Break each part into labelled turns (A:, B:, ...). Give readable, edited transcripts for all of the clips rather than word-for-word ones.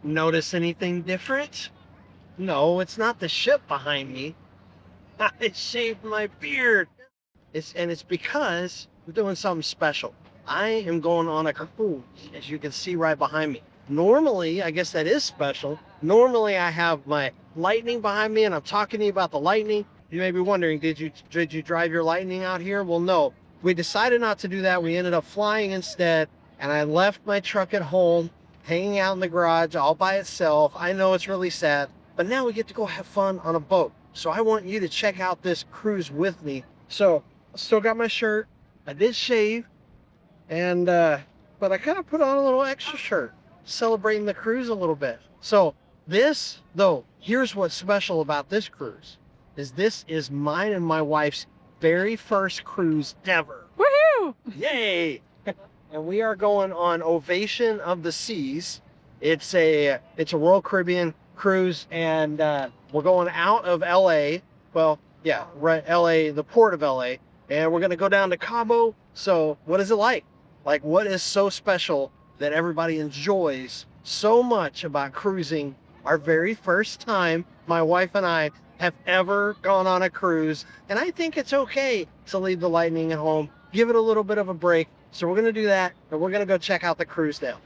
A: Notice anything different? No, it's not the ship behind me. I shaved my beard. It's because we're doing something special. I am going on a cruise, as you can see right behind me. Normally, I guess that is special. Normally, I have my Lightning behind me, and I'm talking to you about the Lightning. You may be wondering, did you drive your Lightning out here? Well, no. We decided not to do that. We ended up flying instead, and I left my truck at home, hanging out in the garage all by itself. I know it's really sad, but now we get to go have fun on a boat. So I want you to check out this cruise with me. So I still got my shirt. I did shave, and but I kind of put on a little extra shirt, celebrating the cruise a little bit. So this, though, here's what's special about this cruise, is this is mine and my wife's very first cruise ever.
B: Woohoo!
A: Yay! And we are going on Ovation of the Seas. It's a Royal Caribbean cruise, and we're going out of LA. Well, yeah, right, LA, the port of LA, and we're gonna go down to Cabo. So what is it like? Like, what is so special that everybody enjoys so much about cruising? Our very first time, my wife and I have ever gone on a cruise, and I think it's okay to leave the Lightning at home, give it a little bit of a break. So we're gonna do that, and we're gonna go check out the cruise now.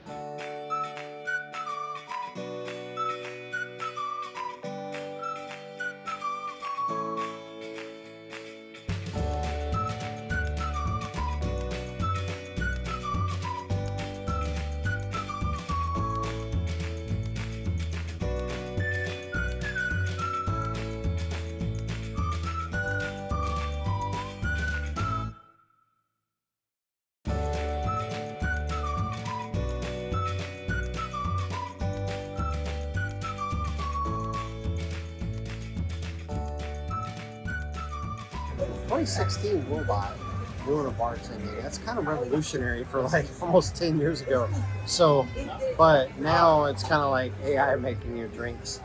A: The 2016 robot doing a bartending. That's kind of revolutionary for like almost 10 years ago. So, but now it's kind of like AI making your drinks.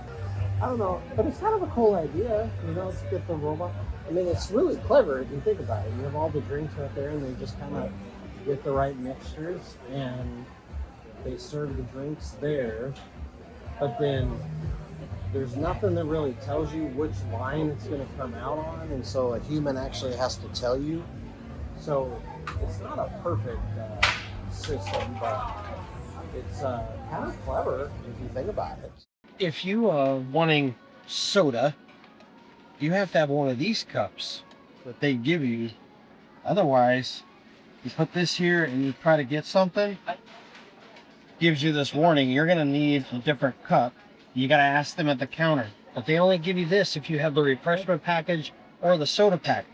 A: I don't know, but it's kind of a cool idea, you know, to get the robot. I mean, it's really clever if you think about it. You have all the drinks right there, and they just kind of get the right mixtures, and they serve the drinks there. But then there's nothing that really tells you which line it's going to come out on, and so a human actually has to tell you. So it's not a perfect system, but it's kind of clever if you think about it. If you are wanting soda, you have to have one of these cups that they give you. Otherwise, you put this here and you try to get something, gives you this warning, you're going to need a different cup. You got to ask them at the counter. But they only give you this if you have the refreshment package or the soda package.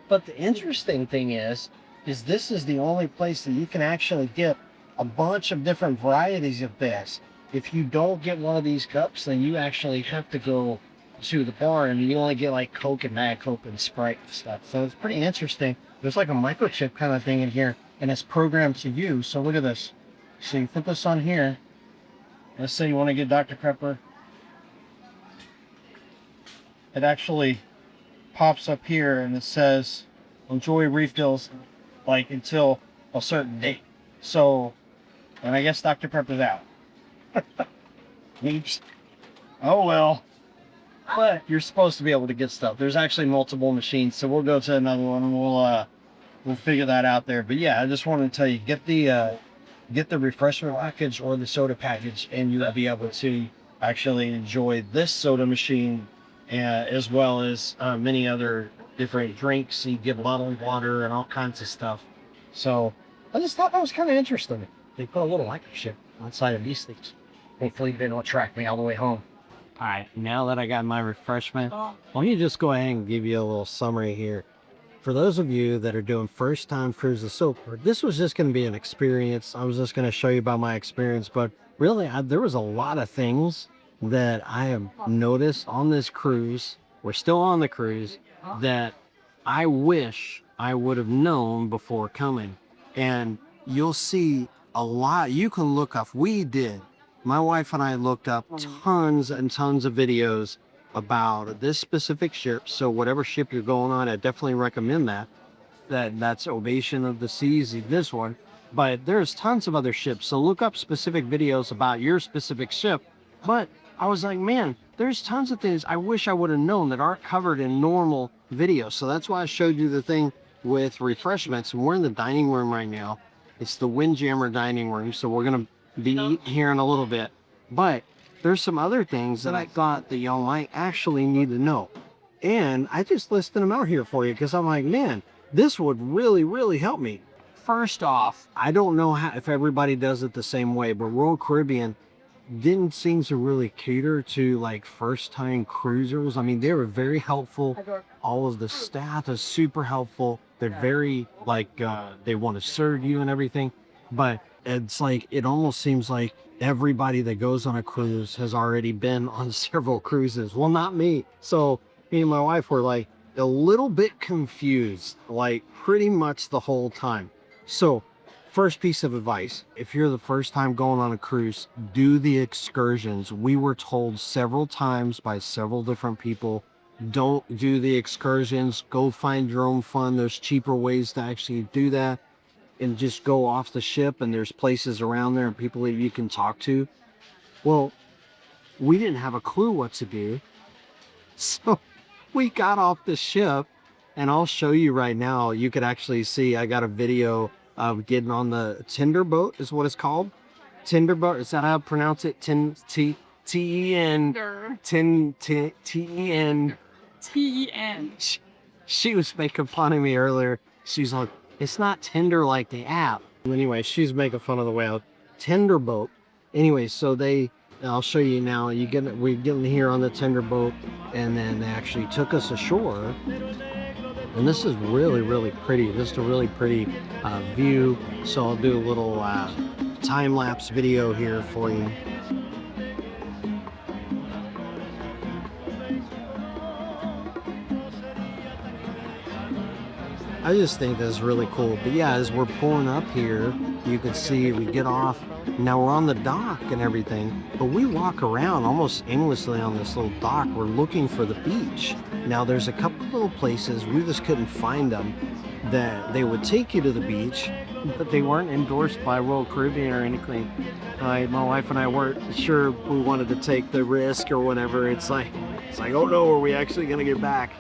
A: But the interesting thing is this is the only place that you can actually get a bunch of different varieties of this. If you don't get one of these cups, then you actually have to go to the bar, and you only get like Coke and Diet Coke and Sprite and stuff. So it's pretty interesting. There's like a microchip kind of thing in here, and it's programmed to you. So look at this. So you put this on here. Let's say you want to get Dr. Pepper. It actually pops up here and it says enjoy refills like until a certain date. So, and I guess Dr. Pepper's out. Oops. Oh well. But you're supposed to be able to get stuff. There's actually multiple machines, so we'll go to another one and we'll figure that out there. But yeah, I just wanted to tell you, get the refreshment package or the soda package, and you'll be able to actually enjoy this soda machine as well as many other different drinks. You get bottled water and all kinds of stuff. So I just thought that was kind of interesting. They put a little microchip outside of these things. Hopefully they don't track me all the way home. All right, now that I got my refreshment, let me just go ahead and give you a little summary here. For those of you that are doing first time cruises, so this was just going to be an experience. I was just going to show you about my experience, but really there was a lot of things that I have noticed on this cruise. We're still on the cruise that I wish I would have known before coming. And you'll see a lot. You can look up, my wife and I looked up tons and tons of videos about this specific ship. So whatever ship you're going on, I definitely recommend that's Ovation of the Seas, this one. But there's tons of other ships. So look up specific videos about your specific ship But I was like, man, there's tons of things I wish I would have known that aren't covered in normal videos. So that's why I showed you the thing with refreshments. And we're in the dining room right now. It's the Windjammer dining room. So we're going to be eating here in a little bit. But there's some other things that I thought that y'all might actually need to know. And I just listed them out here for you because I'm like, man, this would really, really help me. First off, I don't know if everybody does it the same way, but Royal Caribbean didn't seem to really cater to like first-time cruisers. I mean, they were very helpful. All of the staff is super helpful. They're very like they want to serve you and everything. But it's like it almost seems like everybody that goes on a cruise has already been on several cruises. Well, not me. So me and my wife were like a little bit confused, like pretty much the whole time. So first piece of advice, if you're the first time going on a cruise, do the excursions. We were told several times by several different people, don't do the excursions, go find your own fun. There's cheaper ways to actually do that and just go off the ship, and there's places around there and people that you can talk to. Well, we didn't have a clue what to do. So we got off the ship, and I'll show you right now. You could actually see, I got a video of getting on the tender boat is what it's called. Tender boat, is that how I pronounce it? T-E-N. T-E-N.
B: T-E-N.
A: She was making fun of me earlier. She's like, it's not Tinder like the app. Anyway, she's making fun of the whale. Tender boat. Anyway, so I'll show you now. We're getting here on the tender boat, and then they actually took us ashore. And this is really, really pretty. This is a really pretty view. So I'll do a little time-lapse video here for you. I just think this is really cool. But yeah, as we're pulling up here, you can see we get off. Now we're on the dock and everything, but we walk around almost aimlessly on this little dock. We're looking for the beach. Now there's a couple little places, we just couldn't find them, that they would take you to the beach, but they weren't endorsed by Royal Caribbean or anything. My wife and I weren't sure we wanted to take the risk or whatever. It's like, oh no, are we actually gonna get back?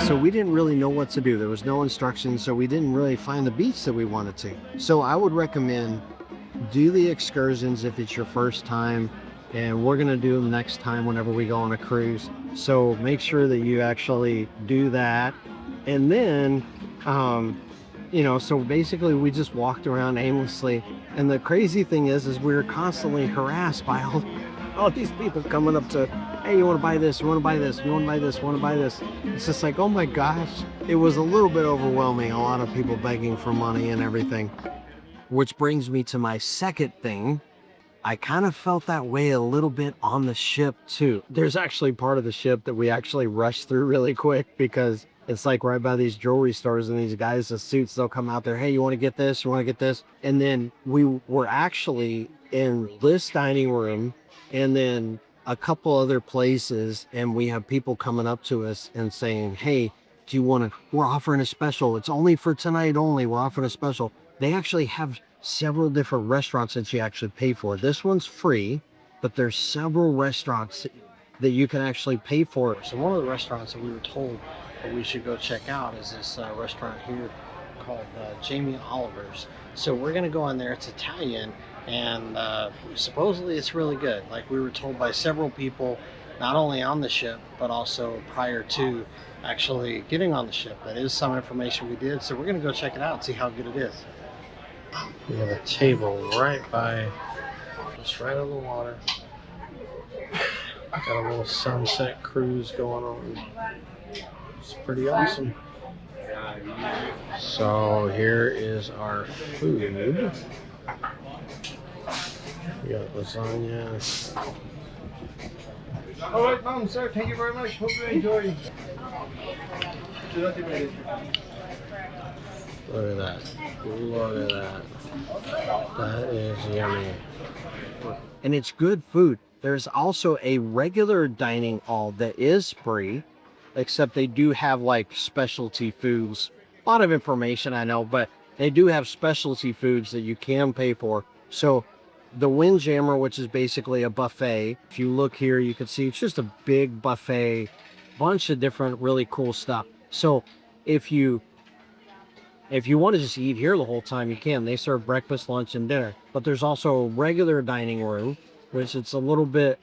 A: So we didn't really know what to do. There was no instructions, so we didn't really find the beach that we wanted to. So I would recommend do the excursions if it's your first time, and we're gonna do them next time whenever we go on a cruise. So make sure that you actually do that. And then, you know, so basically we just walked around aimlessly. And the crazy thing is we were constantly harassed by all these people coming up to, hey, you want to buy this? You want to buy this? You want to buy this? You want to buy this? It's just like, oh my gosh. It was a little bit overwhelming. A lot of people begging for money and everything. Which brings me to my second thing. I kind of felt that way a little bit on the ship too. There's actually part of the ship that we actually rushed through really quick because it's like right by these jewelry stores, and these guys in suits, they'll come out there, hey, you want to get this? You want to get this? And then we were actually in this dining room and then a couple other places, and we have people coming up to us and saying, hey, do you want to, we're offering a special. It's only for tonight only. We're offering a special. They actually have several different restaurants that you actually pay for. This one's free, but there's several restaurants that you can actually pay for. So one of the restaurants that we were told that we should go check out is this restaurant here called Jamie Oliver's. So we're gonna go in there. It's Italian, and supposedly it's really good. Like we were told by several people, not only on the ship, but also prior to actually getting on the ship. That is some information we did. So we're gonna go check it out and see how good it is. We have a table right by, just right on the water. Got a little sunset cruise going on. It's pretty awesome. So here is our food. We got lasagna.
C: All right, ma'am, sir. Thank you very much. Hope you enjoy.
A: Look at that. Look at that. That is yummy. And it's good food. There's also a regular dining hall that is free. except they do have like specialty foods. A lot of information I know, but they do have specialty foods that you can pay for. So the Windjammer, which is basically a buffet, if you look here, you can see it's just a big buffet, bunch of different really cool stuff. So if you want to just eat here the whole time, you can. They serve breakfast, lunch, and dinner. But there's also a regular dining room, which it's a little bit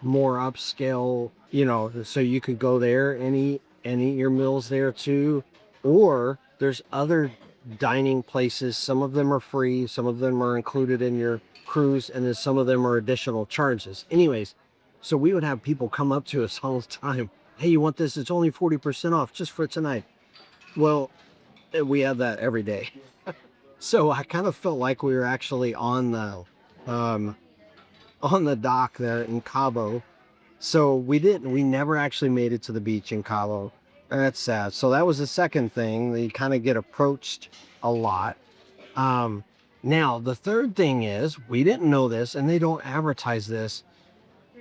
A: more upscale, you know, so you could go there and eat your meals there too. Or there's other dining places. Some of them are free, some of them are included in your cruise, and then some of them are additional charges. Anyways, so we would have people come up to us all the time. Hey, you want this? It's only 40% off just for tonight. Well, we have that every day. So I kind of felt like we were actually on the dock there in Cabo. So we never actually made it to the beach in Cabo. That's sad. So that was the second thing. You kind of get approached a lot. Now the third thing is, we didn't know this and they don't advertise this.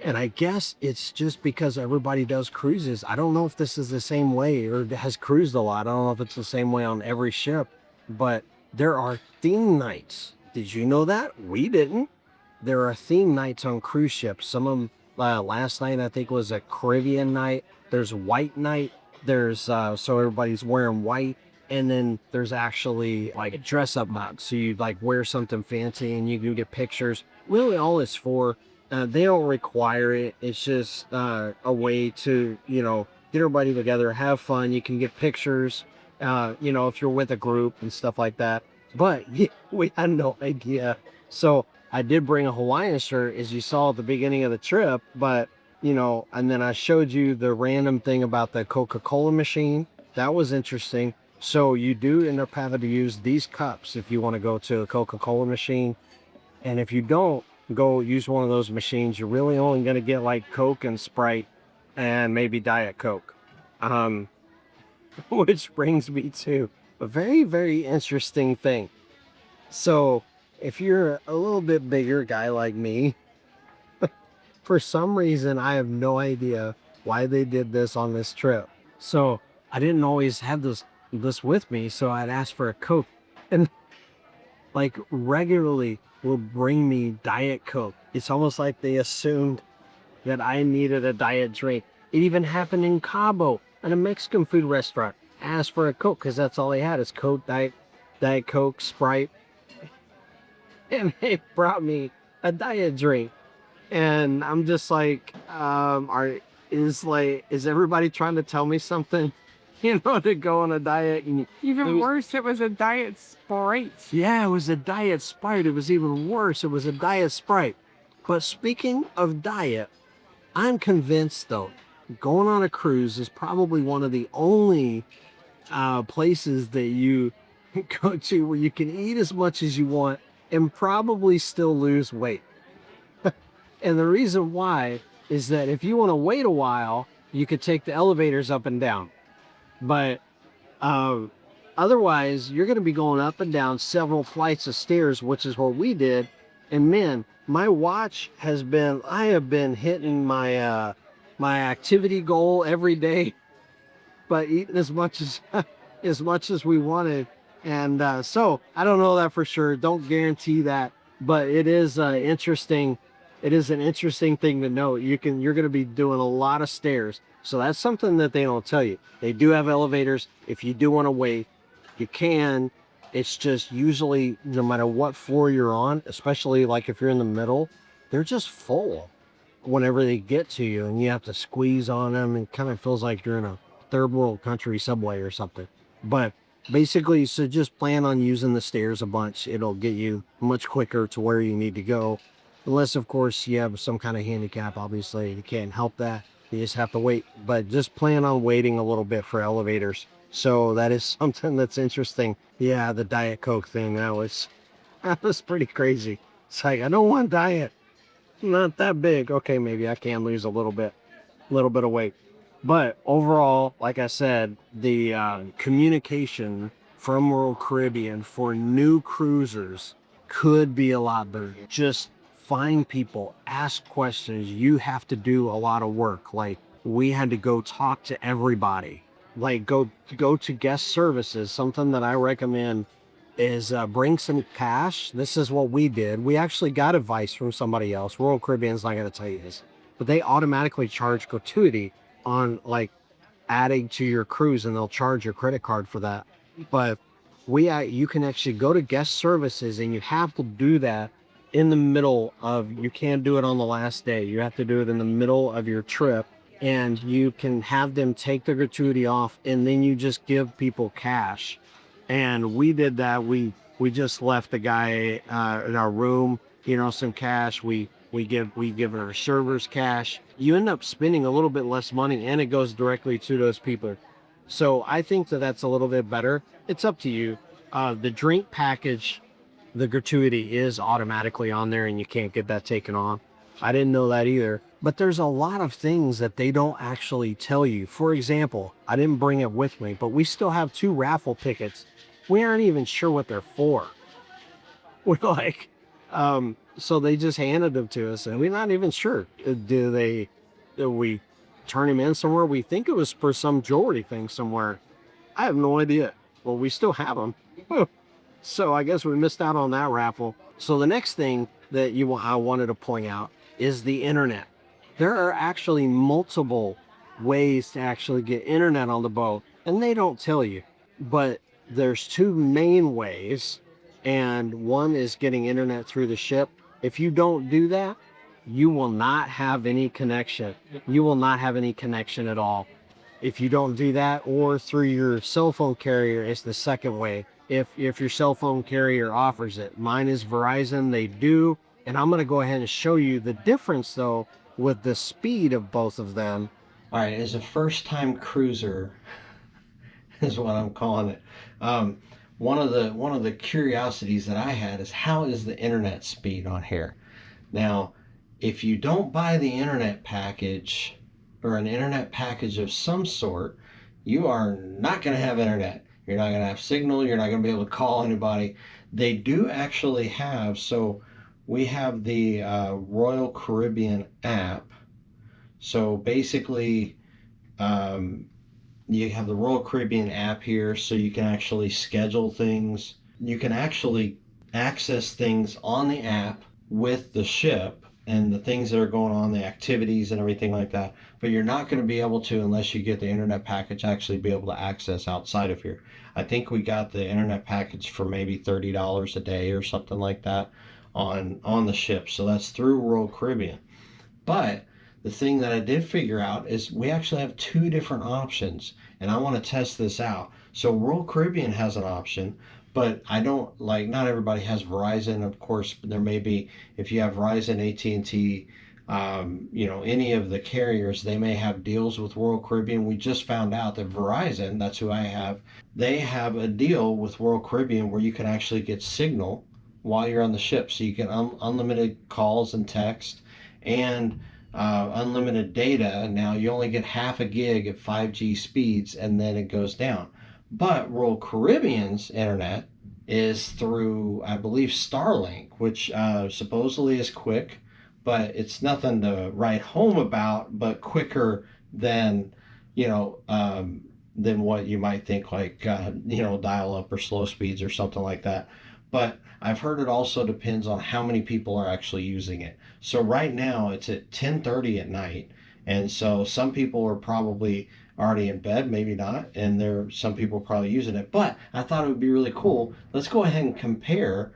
A: And I guess it's just because everybody does cruises. I don't know if this is the same way or has cruised a lot. I don't know if it's the same way on every ship, but there are theme nights. Did you know that? We didn't. There are theme nights on cruise ships. Some of them, last night I think was a Caribbean night. There's white night. There's so everybody's wearing white. And then there's actually like a dress up night. So you like wear something fancy and you can get pictures. Really all it's for, they don't require it. It's just a way to, you know, get everybody together, have fun. You can get pictures, you know, if you're with a group and stuff like that. But yeah, we had no idea. So I did bring a Hawaiian shirt, as you saw at the beginning of the trip. But, you know, and then I showed you the random thing about the Coca-Cola machine. That was interesting. So you do end up having to use these cups if you want to go to a Coca-Cola machine. And if you don't go use one of those machines, you're really only going to get like Coke and Sprite and maybe Diet Coke. Which brings me to a very, very interesting thing. So if you're a little bit bigger guy like me, for some reason, I have no idea why they did this on this trip. So I didn't always have this with me. So I'd ask for a Coke, and like regularly will bring me Diet Coke. It's almost like they assumed that I needed a diet drink. It even happened in Cabo at a Mexican food restaurant. I asked for a Coke because that's all they had is Coke, Diet Coke, Sprite. And they brought me a diet drink. And I'm just like, is everybody trying to tell me something? You know, to go on a diet. And
B: Even worse, it was a diet Sprite.
A: yeah, it was a diet Sprite. It was even worse. It was a diet Sprite. But speaking of diet, I'm convinced though, going on a cruise is probably one of the only places that you go to where you can eat as much as you want and probably still lose weight. And the reason why is that if you want to wait a while, you could take the elevators up and down. But otherwise, you're going to be going up and down several flights of stairs, which is what we did. And man, my watch has been, I have been hitting my my activity goal every day, but eating as much as we wanted. And so I don't know that for sure. Don't guarantee that, but it is interesting. It is an interesting thing to note. You're going to be doing a lot of stairs. So that's something that they don't tell you. They do have elevators. If you do want to wait, you can. It's just usually no matter what floor you're on, especially like if you're in the middle, they're just full whenever they get to you and you have to squeeze on them. It kind of feels like you're in a third world country subway or something. But basically, so just plan on using the stairs a bunch. It'll get you much quicker to where you need to go. Unless, of course, you have some kind of handicap. Obviously, you can't help that. You just have to wait. But just plan on waiting a little bit for elevators. So that is something that's interesting. Yeah, the Diet Coke thing, that was pretty crazy. It's like, I don't want diet. Not that big. Okay, maybe I can lose a little bit of weight. But overall, like I said, the communication from Royal Caribbean for new cruisers could be a lot better. Just find people, ask questions. You have to do a lot of work. Like we had to go talk to everybody. Like go to guest services. Something that I recommend is bring some cash. This is what we did. We actually got advice from somebody else. Royal Caribbean's not going to tell you this, but they automatically charge gratuity on like adding to your cruise, and they'll charge your credit card for that. But you can actually go to guest services, and you have to do that in the middle of, you can't do it on the last day. You have to do it in the middle of your trip, and you can have them take the gratuity off, and then you just give people cash. And we did that. We just left the guy in our room, some cash. We give our servers cash. You end up spending a little bit less money, and it goes directly to those people. So I think that that's a little bit better. It's up to you. The drink package, the gratuity is automatically on there, and you can't get that taken off. I didn't know that either. But there's a lot of things that they don't actually tell you. For example, I didn't bring it with me, but we still have 2 raffle tickets. We aren't even sure what they're for. We're like, so they just handed them to us, and we're not even sure. Do we turn him in somewhere? We think it was for some jewelry thing somewhere. I have no idea. Well, we still have them. So I guess we missed out on that raffle. So the next thing that I wanted to point out is the internet. There are actually multiple ways to actually get internet on the boat, and they don't tell you. But there's 2 main ways, and one is getting internet through the ship. If you don't do that, you will not have any connection. You will not have any connection at all. If you don't do that, or through your cell phone carrier, it's the second way. If your cell phone carrier offers it. Mine is Verizon, they do. And I'm going to go ahead and show you the difference, though, with the speed of both of them. All right, as a first-time cruiser, is what I'm calling it. One of the curiosities that I had is, how is the internet speed on here? Now, if you don't buy the internet package, or an internet package of some sort, you are not going to have internet. You're not going to have signal. You're not going to be able to call anybody. They do actually have, so we have the Royal Caribbean app. So basically, you have the Royal Caribbean app here, so you can actually schedule things. You can actually access things on the app with the ship and the things that are going on, the activities and everything like that. But you're not going to be able to, unless you get the internet package, actually be able to access outside of here. I think we got the internet package for maybe $30 a day or something like that on the ship. So that's through Royal Caribbean. But the thing that I did figure out is we actually have 2 different options, and I want to test this out. So Royal Caribbean has an option, but I don't, like, not everybody has Verizon. Of course, there may be, if you have Verizon, AT&T, any of the carriers, they may have deals with Royal Caribbean. We just found out that Verizon, that's who I have, they have a deal with Royal Caribbean where you can actually get signal while you're on the ship. So you get unlimited calls and text, and unlimited data. Now you only get half a gig at 5G speeds, and then it goes down. But Royal Caribbean's internet is through, I believe, Starlink, which supposedly is quick, but it's nothing to write home about, but quicker than, than what you might think, like, dial up or slow speeds or something like that. But I've heard it also depends on how many people are actually using it. So right now it's at 10:30 at night, and so some people are probably already in bed, maybe not, and some people probably using it. But I thought it would be really cool. Let's go ahead and compare,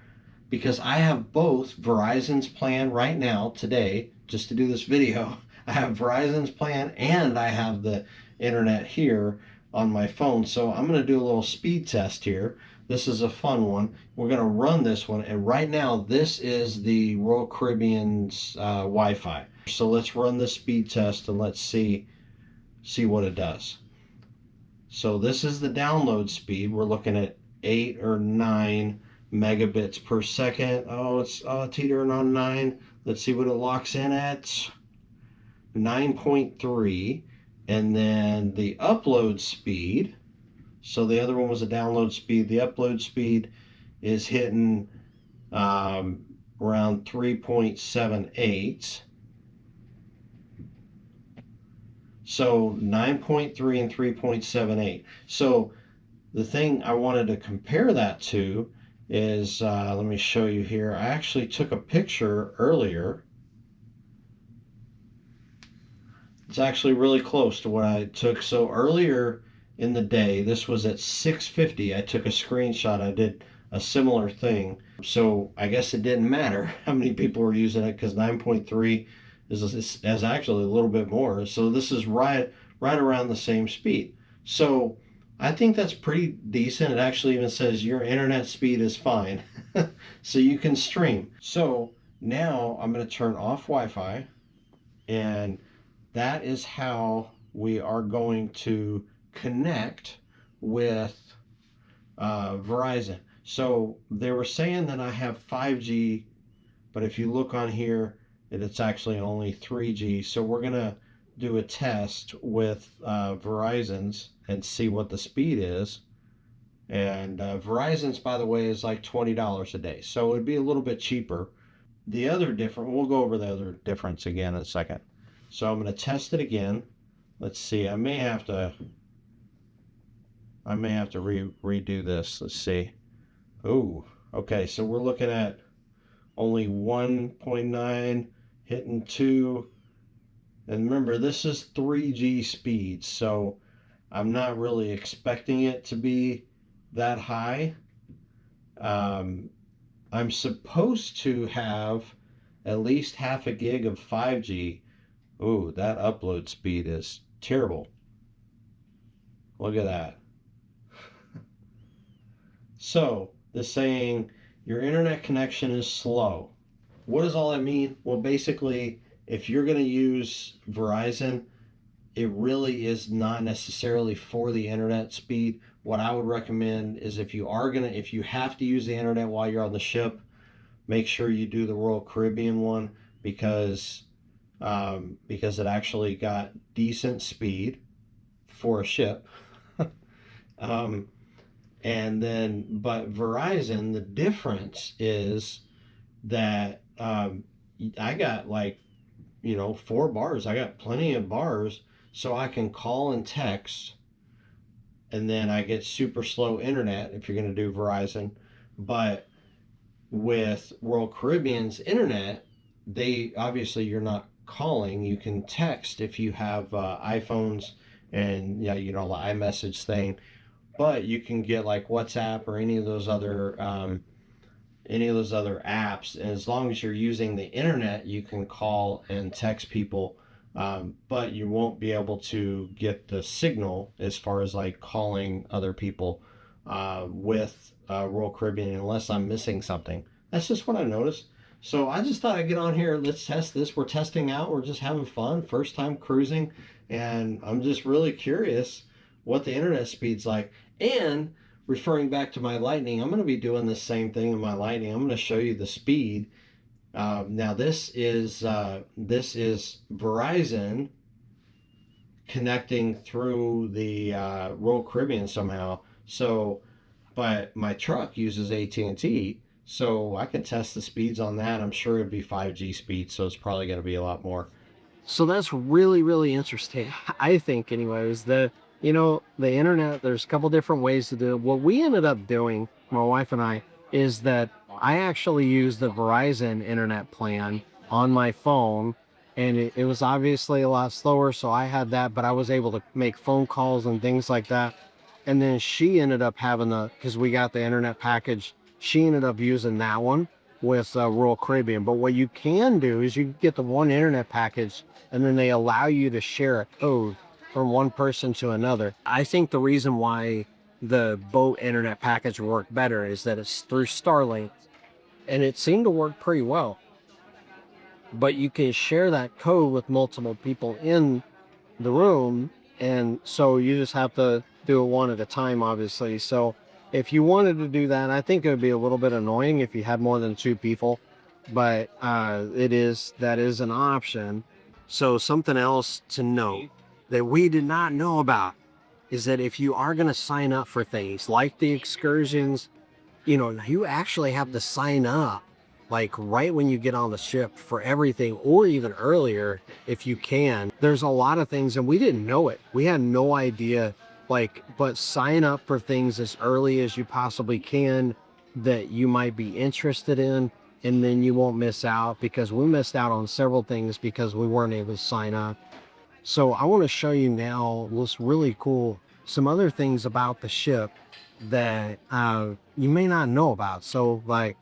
A: because I have both Verizon's plan right now today, just to do this video. I have Verizon's plan and I have the internet here on my phone. So I'm going to do a little speed test here. This is a fun one. We're going to run this one, and right now this is the Royal Caribbean's Wi-Fi. So let's run the speed test and let's see what it does. So this is the download speed. We're looking at 8 or 9 megabits per second. Oh, it's teetering on 9. Let's see what it locks in at. 9.3. And then the upload speed, so the other one was a download speed. The upload speed is hitting around 3.78.
D: So 9.3 and 3.78. So the thing I wanted to compare that to is, let me show you here. I actually took a picture earlier. It's actually really close to what I took. So earlier in the day, this was at 6:50. I took a screenshot. I did a similar thing. So I guess it didn't matter how many people were using it because 9.3 is actually a little bit more. So this is right around the same speed. So I think that's pretty decent. It actually even says your internet speed is fine. So you can stream. So now I'm going to turn off Wi-Fi, and that is how we are going to connect with Verizon. So they were saying that I have 5G, but if you look on here, it's actually only 3G. So we're going to do a test with Verizon's and see what the speed is. And Verizon's, by the way, is like $20 a day. So it'd be a little bit cheaper. The other difference, we'll go over the other difference again in a second. So I'm going to test it again. Let's see. I may have to redo this. Let's see. Oh, okay. So we're looking at only 1.9 hitting 2. And remember, this is 3G speed, so I'm not really expecting it to be that high. I'm supposed to have at least half a gig of 5G. Ooh, that upload speed is terrible. Look at that. So, the saying, your internet connection is slow. What does all that mean? Well, basically, if you're going to use Verizon, it really is not necessarily for the internet speed. What I would recommend is if you have to use the internet while you're on the ship, make sure you do the Royal Caribbean one because it actually got decent speed for a ship. And then, but Verizon, the difference is that I got 4 bars. I got plenty of bars, so I can call and text, and then I get super slow internet if you're going to do Verizon. But with Royal Caribbean's internet, they obviously you're not calling. You can text if you have iPhones and the iMessage thing, but you can get like WhatsApp or any of those other apps, and as long as you're using the internet, you can call and text people, but you won't be able to get the signal as far as like calling other people with Royal Caribbean unless I'm missing something. That's just what I noticed. So I just thought I'd get on here. Let's test this. We're testing out. We're just having fun. First time cruising. And I'm just really curious what the internet speed's like. And referring back to my Lightning, I'm going to be doing the same thing in my Lightning. I'm going to show you the speed. Now this is Verizon connecting through the Royal Caribbean somehow. So, but my truck uses AT&T, so I can test the speeds on that. I'm sure it'd be 5G speed, so it's probably going to be a lot more. So that's really, really interesting. I think, anyways, the internet, there's a couple different ways to do it. What we ended up doing, my wife and I, is that I actually used the Verizon internet plan on my phone, and it was obviously a lot slower, so I had that, but I was able to make phone calls and things like that. And then she ended up having because we got the internet package, she ended up using that one with Royal Caribbean. But what you can do is you can get the one internet package, and then they allow you to share a code from one person to another. I think the reason why the boat internet package worked better is that it's through Starlink, and it seemed to work pretty well. But you can share that code with multiple people in the room, and so you just have to do it one at a time, obviously. So if you wanted to do that, I think it would be a little bit annoying if you had more than 2 people, but that is an option. So something else to note that we did not know about is that if you are going to sign up for things like the excursions, you actually have to sign up
A: like right when you get on the ship for everything, or even earlier if you can. There's a lot of things, and we didn't know it. We had no idea. Like, but sign up for things as early as you possibly can that you might be interested in, and then you won't miss out, because we missed out on several things because we weren't able to sign up. So I want to show you now what's really cool, some other things about the ship that you may not know about. So like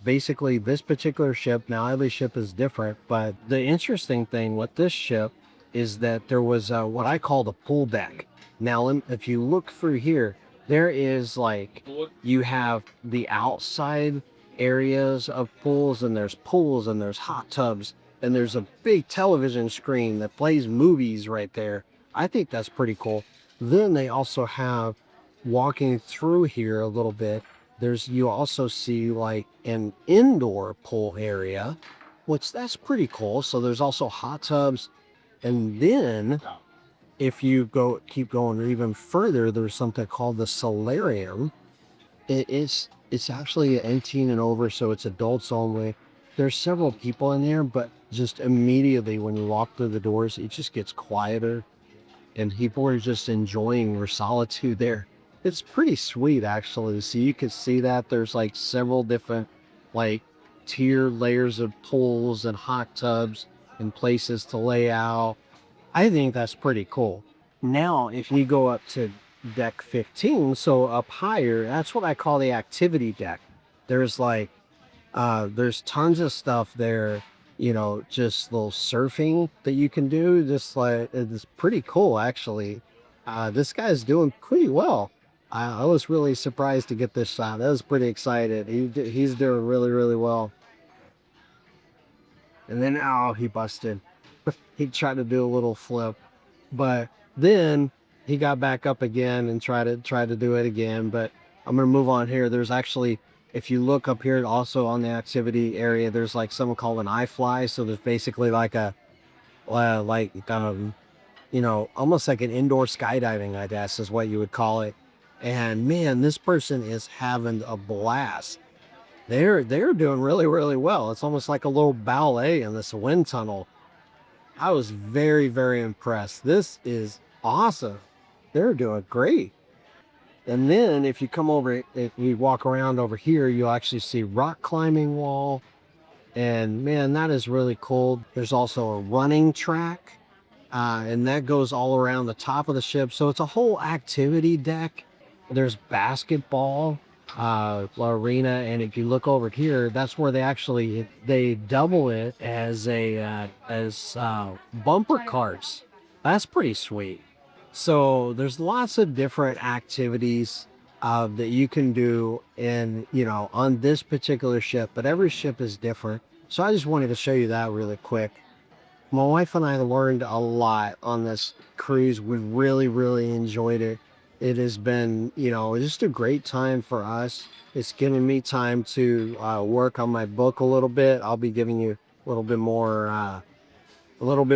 A: basically this particular ship, now every ship is different, but the interesting thing with this ship is that there was what I call the pool deck. Now if you look through here, there is like, you have the outside areas of pools, and there's hot tubs, and there's a big television screen that plays movies right there. I think that's pretty cool. Then they also have, walking through here a little bit, you also see like an indoor pool area, which that's pretty cool. So there's also hot tubs. And then if you keep going even further, there's something called the solarium. It's actually 18 and over, so it's adults only. There's several people in there, but just immediately when you walk through the doors, it just gets quieter, and people are just enjoying their solitude there. It's pretty sweet, actually. So you can see that there's like several different like tier layers of pools and hot tubs and places to lay out. I think that's pretty cool. Now, if you go up to deck 15, so up higher, that's what I call the activity deck. There's like, there's tons of stuff there, just little surfing that you can do. Just like, it's pretty cool, actually. This guy's doing pretty well. I was really surprised to get this shot. I was pretty excited. He's doing really, really well. And then, oh, he busted. He tried to do a little flip, but then he got back up again and tried to do it again. But I'm gonna move on here. There's actually, if you look up here, also on the activity area, there's like something called an iFly. So there's basically like a almost like an indoor skydiving, I guess is what you would call it. And man, this person is having a blast. They're doing really, really well. It's almost like a little ballet in this wind tunnel. I was very, very impressed. This is awesome. They're doing great. And then if you come over, if you walk around over here, you'll actually see rock climbing wall. And man, that is really cool. There's also a running track, and that goes all around the top of the ship. So it's a whole activity deck. There's basketball arena, and if you look over here, that's where they double it as bumper cars. That's pretty sweet. So there's lots of different activities that you can do on this particular ship, but every ship is different. So I just wanted to show you that really quick. My wife and I learned a lot on this cruise. We really, really enjoyed it. It has been, just a great time for us. It's given me time to work on my book a little bit. I'll be giving you a little bit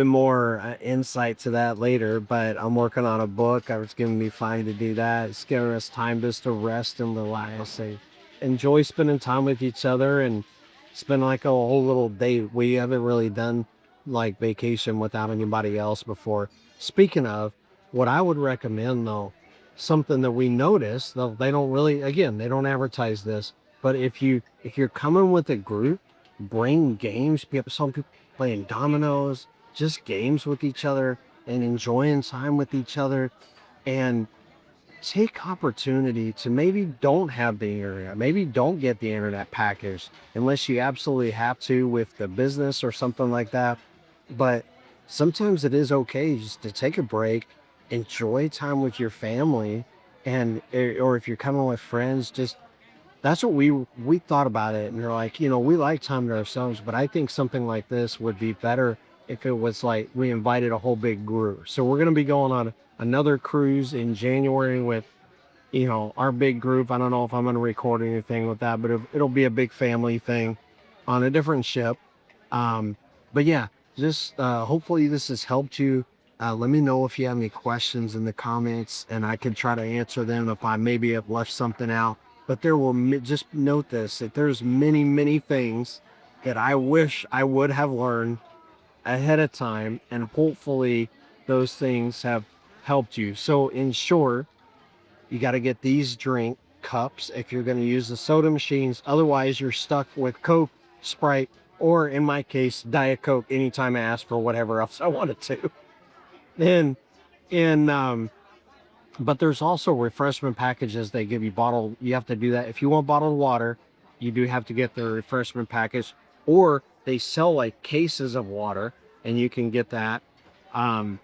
A: more insight to that later, but I'm working on a book. It's giving me time to do that. It's giving us time just to rest and relax and enjoy spending time with each other, and spend like a whole little day. We haven't really done like vacation without anybody else before. Speaking of, what I would recommend though, something that we noticed, though they don't really, again, they don't advertise this, but if you're coming with a group, bring games. Some people playing dominoes, just games with each other and enjoying time with each other, and take opportunity to maybe don't have the internet, maybe don't get the internet package unless you absolutely have to with the business or something like that. But sometimes it is okay just to take a break, enjoy time with your family, or if you're coming with friends, just, that's what we thought about it. And they're like, we like time to ourselves, but I think something like this would be better if it was like we invited a whole big group. So we're going to be going on another cruise in January with, our big group. I don't know if I'm going to record anything with that, but it'll be a big family thing on a different ship. But yeah, just hopefully this has helped you. Let me know if you have any questions in the comments, and I can try to answer them if I maybe have left something out. but there were, just note this, that there's many, many things that I wish I would have learned ahead of time, and hopefully those things have helped you. So in short, you got to get these drink cups if you're going to use the soda machines. Otherwise, you're stuck with Coke, Sprite, or in my case, Diet Coke anytime I ask for whatever else I wanted to. And but there's also refreshment packages. They give you bottled. You have to do that if you want bottled water. You do have to get the refreshment package, or they sell like cases of water, and you can get that. Um,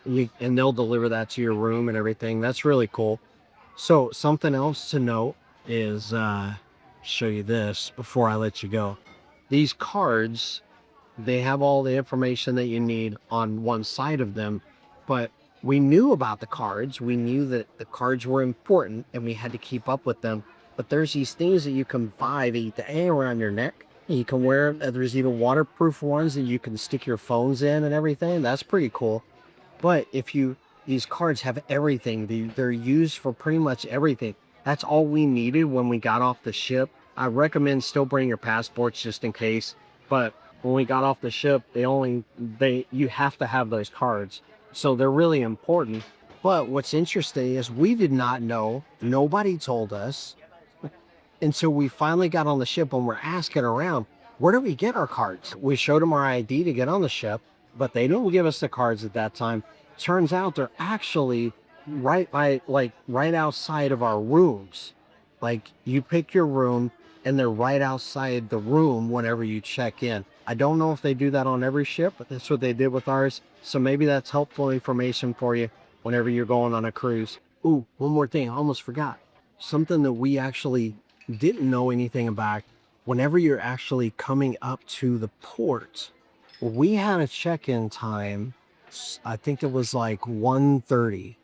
A: and they'll deliver that to your room and everything. That's really cool. So something else to note is, show you this before I let you go. These cards, they have all the information that you need on one side of them, but we knew about the cards. We knew that the cards were important and we had to keep up with them. But there's these things that you can buy that you can hang around your neck. You can wear, there's even waterproof ones that you can stick your phones in and everything. That's pretty cool. But if you, these cards have everything. They're used for pretty much everything. That's all we needed when we got off the ship. I recommend still bring your passports just in case. But when we got off the ship, you have to have those cards. So they're really important. But what's interesting is we did not know. Nobody told us. And so we finally got on the ship and we're asking around, where do we get our cards? We showed them our ID to get on the ship, but they didn't give us the cards at that time. Turns out they're actually right outside of our rooms. Like you pick your room and they're right outside the room whenever you check in. I don't know if they do that on every ship, but that's what they did with ours. So maybe that's helpful information for you whenever you're going on a cruise. Ooh, one more thing, I almost forgot. Something that we actually didn't know anything about. Whenever you're actually coming up to the port, we had a check-in time. I think it was like 1:30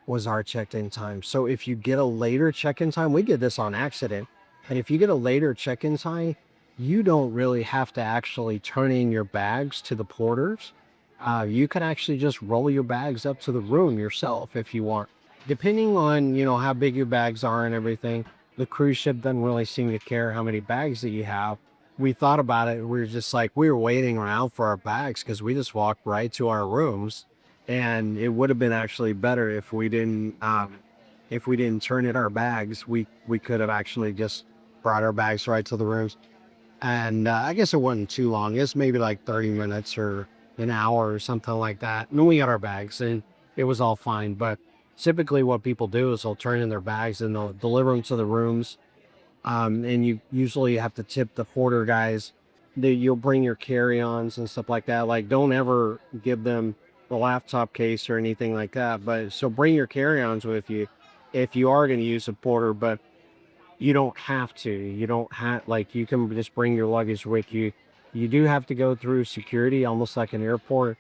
A: was our check-in time. So if you get a later check-in time, we did this on accident. And if you get a later check-in time, you don't really have to actually turn in your bags to the porters. You can actually just roll your bags up to the room yourself if you want. Depending on, how big your bags are and everything, the cruise ship doesn't really seem to care how many bags that you have. We thought about it. We were just like, we were waiting around for our bags because we just walked right to our rooms. And it would have been actually better if we didn't turn in our bags. We could have actually just brought our bags right to the rooms. And I guess it wasn't too long. It's maybe like 30 minutes or an hour or something like that. And then we got our bags and it was all fine. But typically what people do is they'll turn in their bags and they'll deliver them to the rooms. And you usually have to tip the porter guys. You'll bring your carry-ons and stuff like that. Like, don't ever give them the laptop case or anything like that. But so bring your carry-ons with you if you are going to use a porter. But you don't have to. You don't have, like, you can just bring your luggage with you. You do have to go through security, almost like an airport.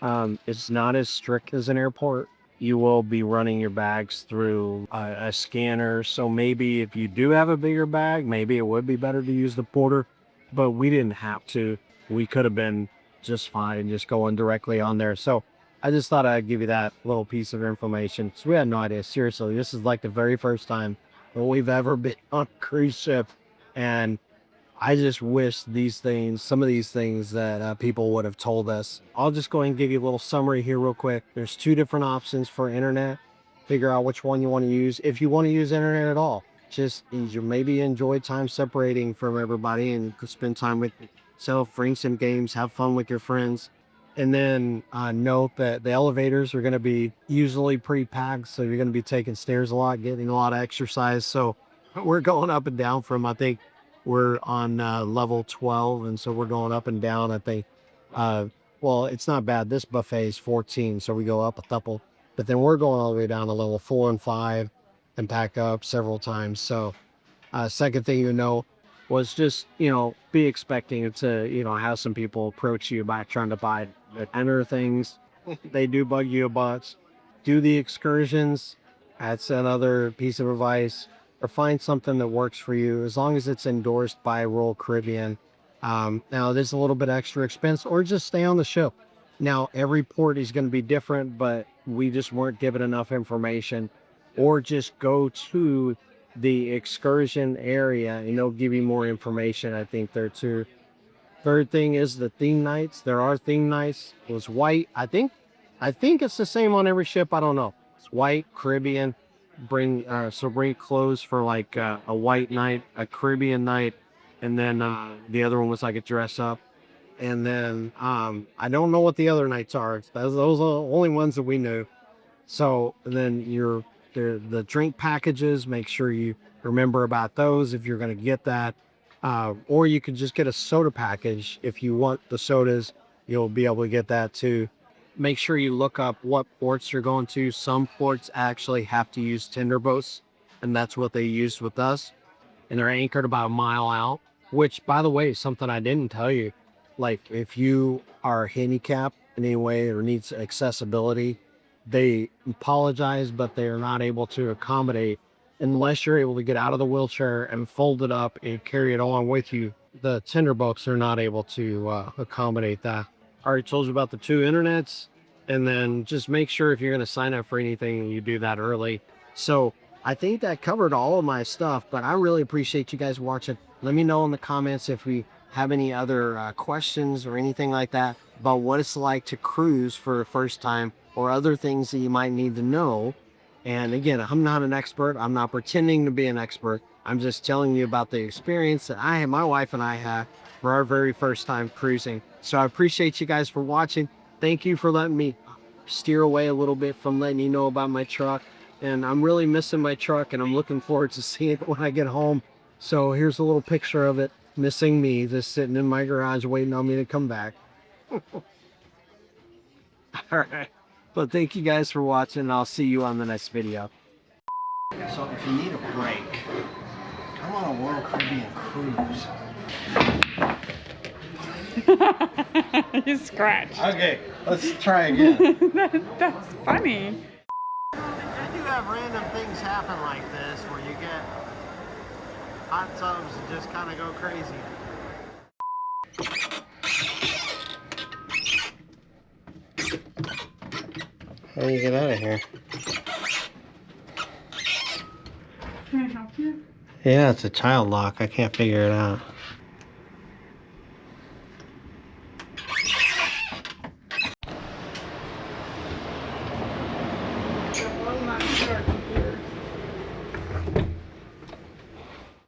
A: It's not as strict as an airport. You will be running your bags through a scanner. So maybe if you do have a bigger bag, maybe it would be better to use the porter, but we didn't have to. We could have been just fine just going directly on there. So I just thought I'd give you that little piece of information. So we had no idea. Seriously, this is like the very first time that we've ever been on a cruise ship. And I just wish some of these things that people would have told us. I'll just go ahead and give you a little summary here real quick. There's 2 different options for internet. Figure out which one you want to use. If you want to use internet at all, just maybe enjoy time separating from everybody and spend time with yourself, bring some games, have fun with your friends. And then note that the elevators are going to be usually pretty packed. So you're going to be taking stairs a lot, getting a lot of exercise. So we're going up and down from, I think, we're on level 12, and so we're going up and down. I think, well, it's not bad. This buffet is 14, so we go up a couple, but then we're going all the way down to level 4 and 5 and back up several times. So second thing was just, be expecting to, have some people approach you by trying to buy enter things. They do bug you a bunch. Do the excursions. That's another piece of advice. Or find something that works for you, as long as it's endorsed by Royal Caribbean. Now, there's a little bit extra expense, or just stay on the ship. Now, every port is going to be different, but we just weren't given enough information. Or just go to the excursion area, and they'll give you more information, I think, there too. Third thing is the theme nights. There are theme nights. It was white. I think it's the same on every ship. I don't know. It's white, Caribbean. Bring clothes for like a white night, a Caribbean night, and then the other one was like a dress up. And then I don't know what the other nights are. Those are the only ones that we knew. So then the drink packages, make sure you remember about those if you're going to get that. Or you could just get a soda package. If you want the sodas, you'll be able to get that too. Make sure you look up what ports you're going to. Some ports actually have to use tender boats, and that's what they used with us. And they're anchored about a mile out, which, by the way, is something I didn't tell you. Like, if you are handicapped in any way or needs accessibility, they apologize, but they are not able to accommodate unless you're able to get out of the wheelchair and fold it up and carry it along with you. The tender boats are not able to accommodate that. I already told you about the 2 internets, and then just make sure if you're going to sign up for anything, you do that early. So I think that covered all of my stuff, but I really appreciate you guys watching. Let me know in the comments if we have any other questions or anything like that about what it's like to cruise for the first time, or other things that you might need to know. And again, I'm not an expert. I'm not pretending to be an expert. I'm just telling you about the experience that my wife and I had for our very first time cruising. So I appreciate you guys for watching. Thank you for letting me steer away a little bit from letting you know about my truck. And I'm really missing my truck, and I'm looking forward to seeing it when I get home. So here's a little picture of it, missing me, just sitting in my garage waiting on me to come back. All right. Well, thank you guys for watching, and I'll see you on the next video. So if you need a break, come on a Royal Caribbean cruise.
B: You scratched.
A: Okay, let's try again.
B: That's funny.
A: I do have random things happen like this where you get hot tubs and just kind of go crazy. How do you get out of here?
B: Can I help you?
A: Yeah, it's a child lock. I can't figure it out.